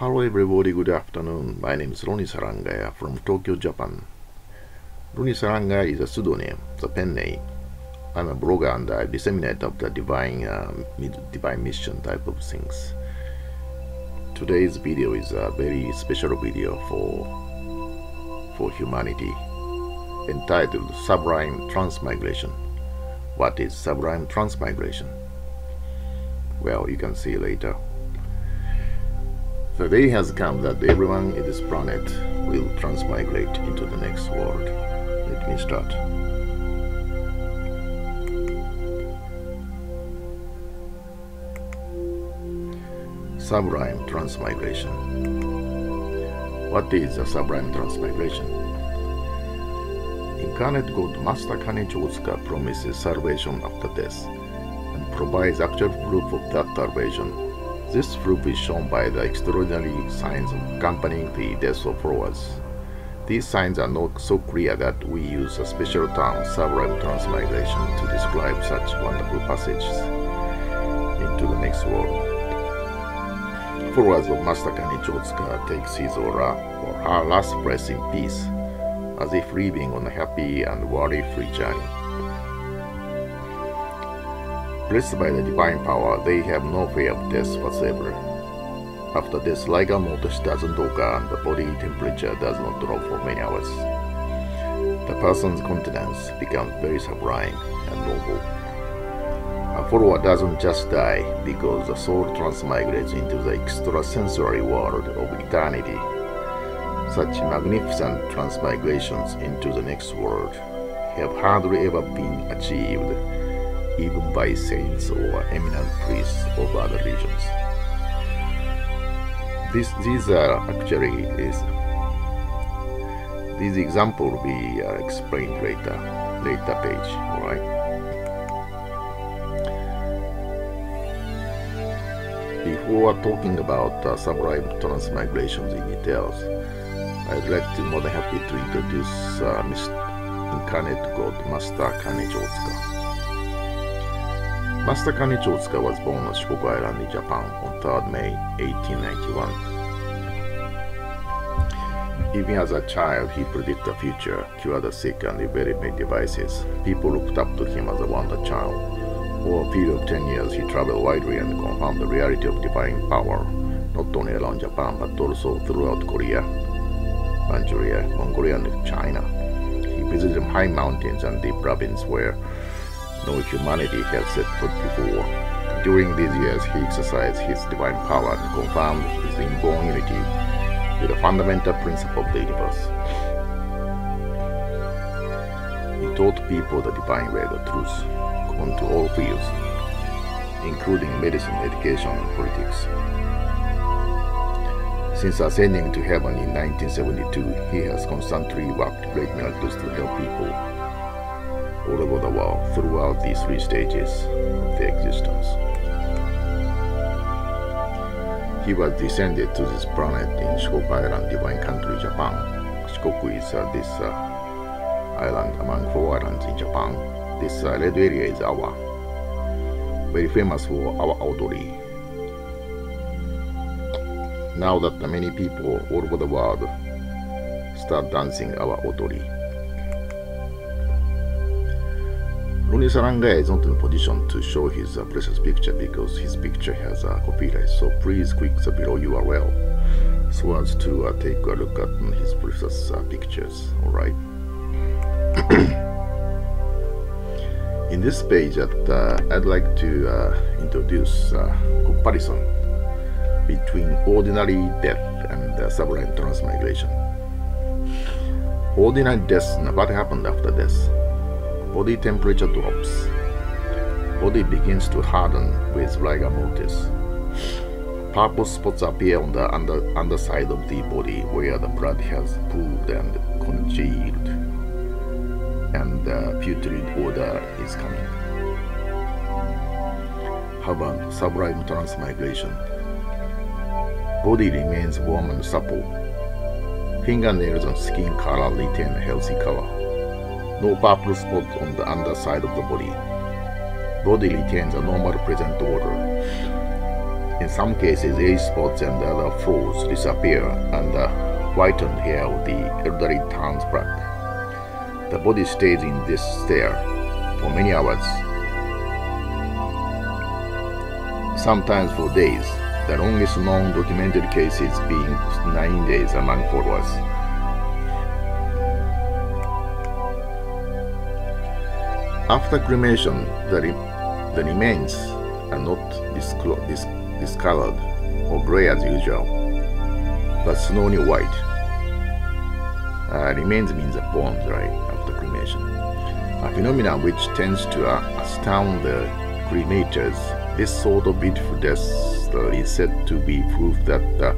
Hello everybody, good afternoon. My name is Ronnie Sarangaya from Tokyo, Japan. Ronnie Sarangaya is a pseudonym, the pen name. I'm a blogger and I disseminate of the divine mission type of things. Today's video is a very special video for humanity, entitled Sublime Transmigration. What is Sublime Transmigration? Well, you can see later. The day has come that everyone in this planet will transmigrate into the next world. Let me start. Sublime Transmigration. What is a Sublime Transmigration? Incarnate God Master Kane Chotsuka promises salvation after death and provides actual proof of that salvation. This proof is shown by the extraordinary signs accompanying the death of followers. These signs are not so clear that we use a special term, Sublime Transmigration, to describe such wonderful passages into the next world. Followers of Master Kane Chotsuka takes his or her last breath in peace, as if leaving on a happy and worry-free journey. Blessed by the divine power, they have no fear of death whatsoever. After death, rigor mortis doesn't occur and the body temperature does not drop for many hours. The person's countenance becomes very sublime and noble. A follower doesn't just die because the soul transmigrates into the extrasensory world of eternity. Such magnificent transmigrations into the next world have hardly ever been achieved, even by saints or eminent priests of other regions. These examples will be explained later page. All right. Before talking about sublime transmigrations in details, I'd like to more than happy to introduce Incarnate God Master Kane Chotsuka. Master Kane Chotsuka was born on Shikoku Island in Japan on 3rd May 1891. Even as a child, he predicted the future, cured the sick, and invented many devices. People looked up to him as a wonder child. For a period of 10 years, he traveled widely and confirmed the reality of divine power, not only around Japan, but also throughout Korea, Manchuria, Mongolia, and China. He visited high mountains and deep ravines where no humanity had set foot before. During these years, he exercised his divine power and confirmed his inborn unity with the fundamental principle of the universe. He taught people the divine way, the truth, common to all fields, including medicine, education, and politics. Since ascending to heaven in 1972, he has constantly worked great miracles to help people all over the world throughout these three stages of their existence. He was descended to this planet in Shikoku Island, divine country, Japan. Shikoku is this island among 4 islands in Japan. This red area is Awa, very famous for Awa Odori. Now that many people all over the world start dancing Awa Odori. Ronnie Sarangaya is not in a position to show his precious picture because his picture has a copyright, so please click the below URL so as to take a look at his precious pictures. Alright. In this page, I'd like to introduce a comparison between ordinary death and sublime transmigration. Ordinary death, what happened after death? Body temperature drops. Body begins to harden with rigor mortis. Purple spots appear on the underside of the body where the blood has pooled and congealed, and putrid odor is coming. How about sublime transmigration? Body remains warm and supple. Fingernails and skin color retain a healthy color. No purple spot on the underside of the body. Body retains a normal present order. In some cases, age spots and other flaws disappear, and the whitened hair of the elderly turns black. The body stays in this state for many hours, sometimes for days, the longest known documented cases being 9 days among followers. After cremation, the remains are not discolored or gray as usual, but snowy white. Remains means the bones, right, after cremation. A phenomenon which tends to astound the cremators. This sort of beautiful death is said to be proof that the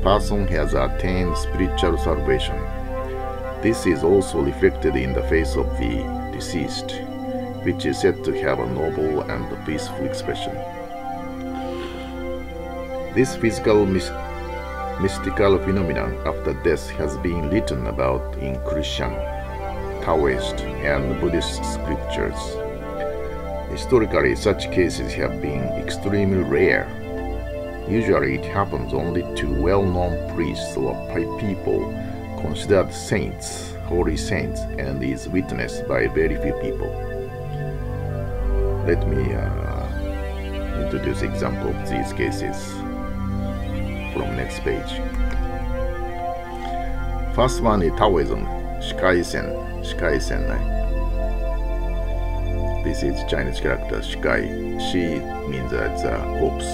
person has attained spiritual salvation. This is also reflected in the face of the deceased, which is said to have a noble and peaceful expression. This physical mystical phenomenon after death has been written about in Christian, Taoist, and Buddhist scriptures. Historically, such cases have been extremely rare. Usually it happens only to well-known priests or people considered saints, holy saints, and is witnessed by very few people. Let me introduce example of these cases from next page. First one is Taoism, Shikai-sen. This is Chinese character Shikai. Shi means it's a corpse.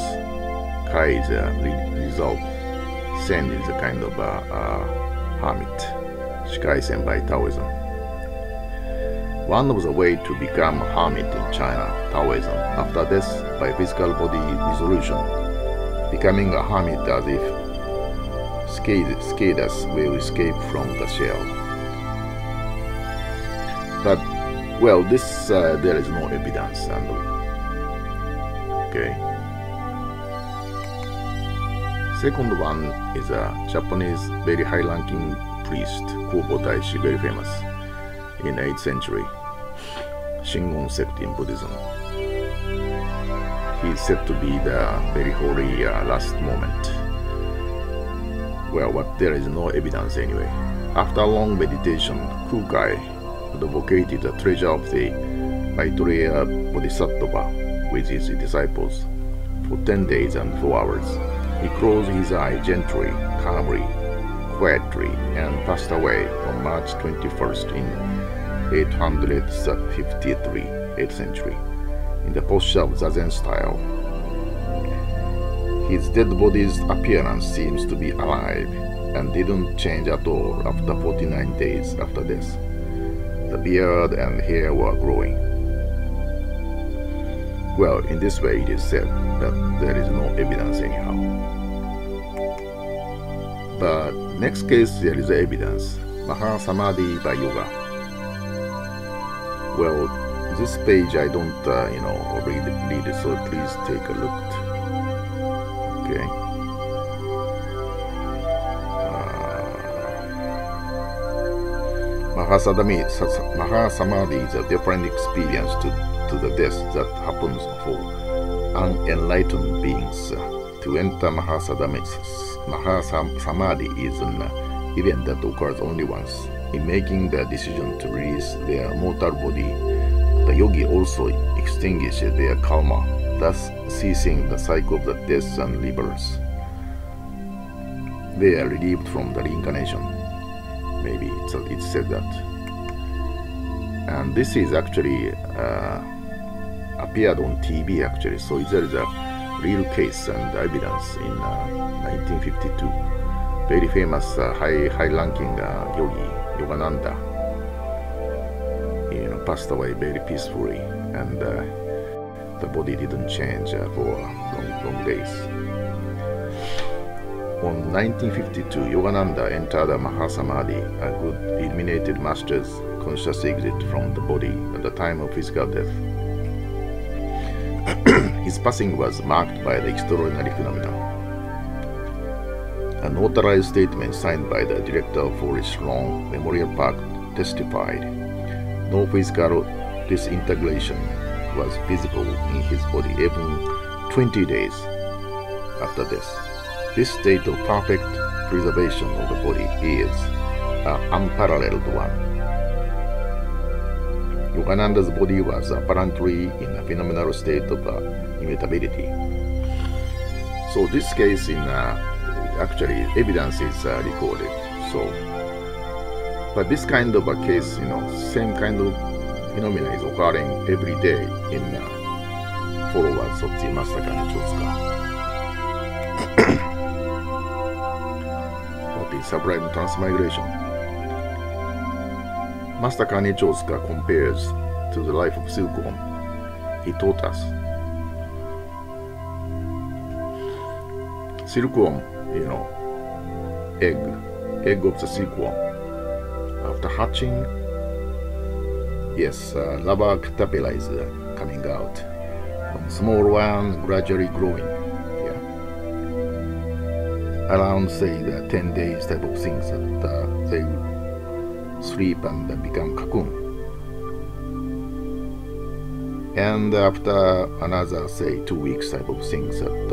Kai is a resolve. Sen is a kind of a hermit. Shikai-sen by Taoism. One of the ways to become a hermit in China, Taoism, after death by physical body dissolution, becoming a hermit as if cicadas will escape from the shell. But, well, this there is no evidence. Okay. Second one is a Japanese very high-ranking priest, Kobo Daishi, very famous, in 8th century, Shingon sect in Buddhism. He is said to be the very holy last moment. Well, but there is no evidence anyway. After long meditation, Kukai advocated the treasure of the Maitreya Bodhisattva with his disciples for 10 days and 4 hours. He closed his eye gently, calmly, quietly, and passed away on March 21st in 853, 8th century, in the posture of Zazen style. His dead body's appearance seems to be alive and didn't change at all after 49 days after death. The beard and hair were growing. Well, in this way it is said that there is no evidence anyhow. But next case there is evidence. Mahasamadhi by yoga. Well, this page I don't read it, so please take a look. Okay. Mahasamadhi is a different experience to the death that happens for unenlightened beings. To enter Mahasamadhi is an event that occurs only once. In making the decision to release their mortal body, the yogi also extinguishes their karma, thus ceasing the cycle of the deaths and rebirths. They are relieved from the reincarnation. Maybe it's said that. And this is actually appeared on TV actually, so there is a real case and evidence in 1952. Very famous high-ranking yogi, Yogananda, passed away very peacefully, and the body didn't change for long days. On 1952, Yogananda entered a Mahasamadhi, a good illuminated master's conscious exit from the body at the time of physical death. His passing was marked by the extraordinary phenomenon. A notarized statement signed by the director of Forest Lawn Memorial Park testified no physical disintegration was visible in his body even 20 days after this. This state of perfect preservation of the body is an unparalleled one. Yogananda's body was apparently in a phenomenal state of immutability. So this case in actually evidence is recorded. So, but this kind of a case, same kind of phenomena is occurring every day in followers of the Master Kani Chotsuka. What is Sublime Transmigration? Master Kani Chotsuka compares to the life of silkworm. He taught us. Silkworm, egg of the silkworm. After hatching, yes, larva caterpillar is coming out. From small one, gradually growing. Yeah. Around, say, the 10 days type of things that they sleep and become cocoon. And after another, say, 2 weeks type of things that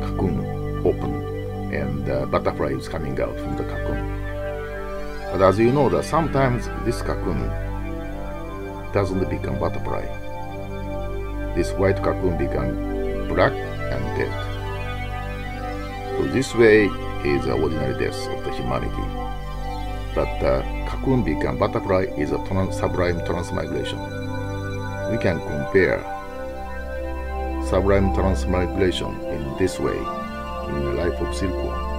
cocoon open and butterfly is coming out from the cocoon. But as you know, that sometimes this cocoon doesn't become butterfly. This white cocoon becomes black and dead. So this way is the ordinary death of the humanity. But cocoon become butterfly is a sublime transmigration. We can compare sublime transmigration in this way in the life of silkworm.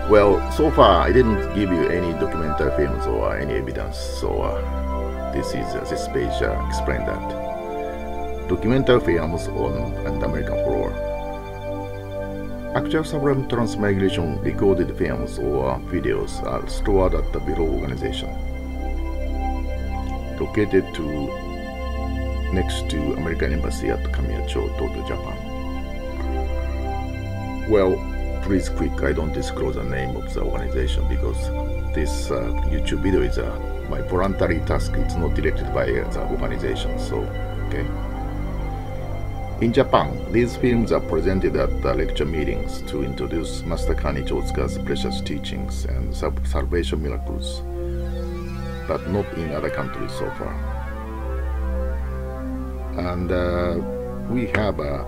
Well, so far I didn't give you any documentary films or any evidence, so this page explains that. Documentary films on an American follower. Actual Sublime Transmigration recorded films or videos are stored at the Bureau organization, located next to American Embassy at Kamiyacho, Tokyo, Japan. Well, please quick, I don't disclose the name of the organization because this YouTube video is my voluntary task. It's not directed by the organization, so okay. In Japan, these films are presented at the lecture meetings to introduce Master Kani Chotsuka's precious teachings and salvation miracles, but not in other countries so far. And we have an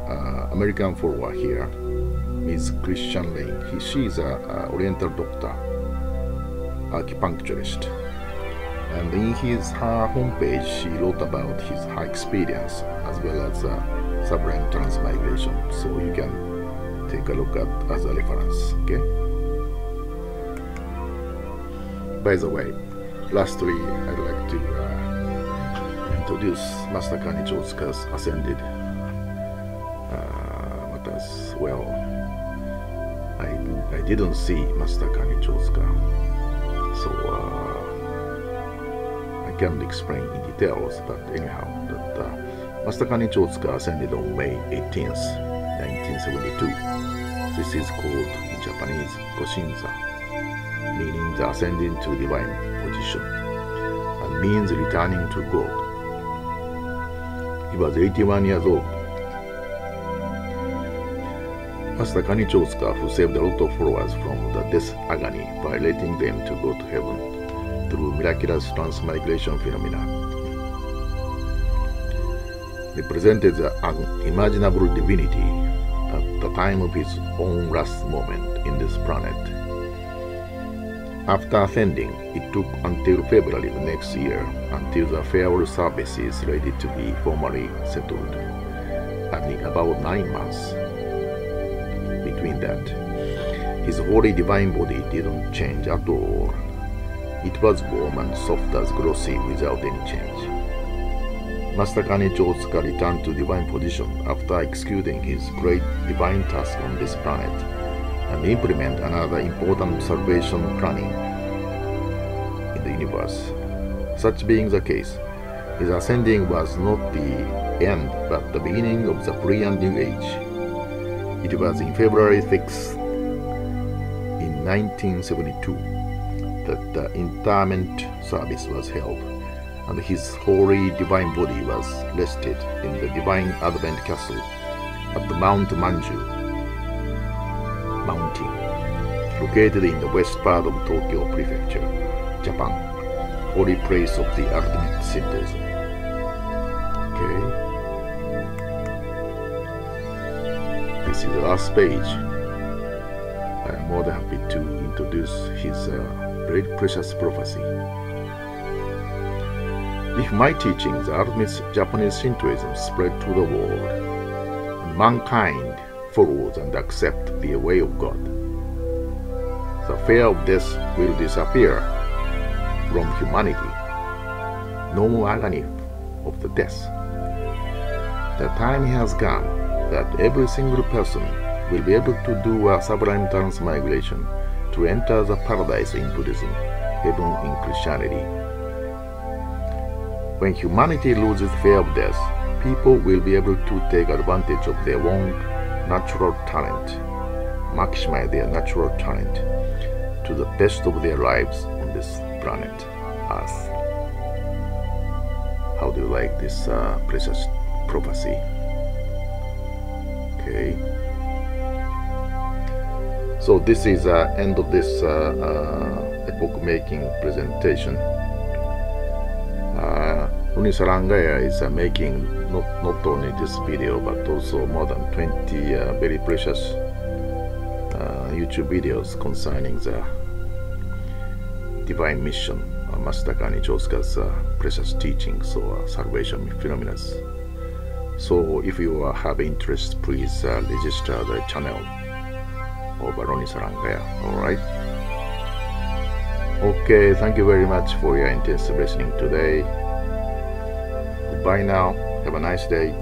American follower here, Ms. Christian Lane. She is an Oriental doctor, acupuncturist. And in her homepage, she wrote about her experience as well as Sublime Transmigration. So you can take a look at as a reference, okay? By the way, lastly, I'd like to introduce Master Kani Chotsuka's ascended matters. Well, I didn't see Master Kani Chotsuka, so I can't explain in details, but anyhow, that Master Kani Chotsuka ascended on May 18th, 1972. This is called in Japanese Goshinza, meaning the ascending to divine position, and means returning to God. He was 81 years old. Master Kani Chotsuka, who saved a lot of followers from the death agony by letting them to go to heaven through miraculous transmigration phenomena, represented an unimaginable divinity at the time of his own last moment in this planet. After ascending, it took until February of next year until the farewell service is ready to be formally settled, and in about 9 months between that, his holy divine body didn't change at all. It was warm and soft as glossy without any change. Master Kani Chotsuka returned to divine position after executing his great divine task on this planet and implement another important salvation planning in the universe. Such being the case, his ascending was not the end but the beginning of the brilliant new age. It was in February 6th in 1972 that the interment service was held, and his holy divine body was rested in the divine Advent Castle at the Mount Manju Mountain, located in the west part of Tokyo Prefecture, Japan, holy place of the ultimate Shintoism. Okay. This is the last page. I am more than happy to introduce his very precious prophecy. If my teachings, the ultimate Japanese Shintoism, spread to the world, and mankind follows and accepts the way of God, the fear of death will disappear from humanity. No more agony of the death. The time has come that every single person will be able to do a sublime transmigration to enter the paradise in Buddhism, heaven in Christianity. When humanity loses fear of death, people will be able to take advantage of their own natural talent, maximize their natural talent to the best of their lives on this planet, Earth. How do you like this precious prophecy? Okay. So this is the end of this epoch-making presentation. Roni Sarangaya is making not only this video but also more than 20 very precious YouTube videos concerning the divine mission, Master Kani Chosuka's precious teachings or salvation phenomena. So if you have interest, please register the channel of Roni Sarangaya. Alright? Okay, thank you very much for your intense listening today. Goodbye now. Have a nice day.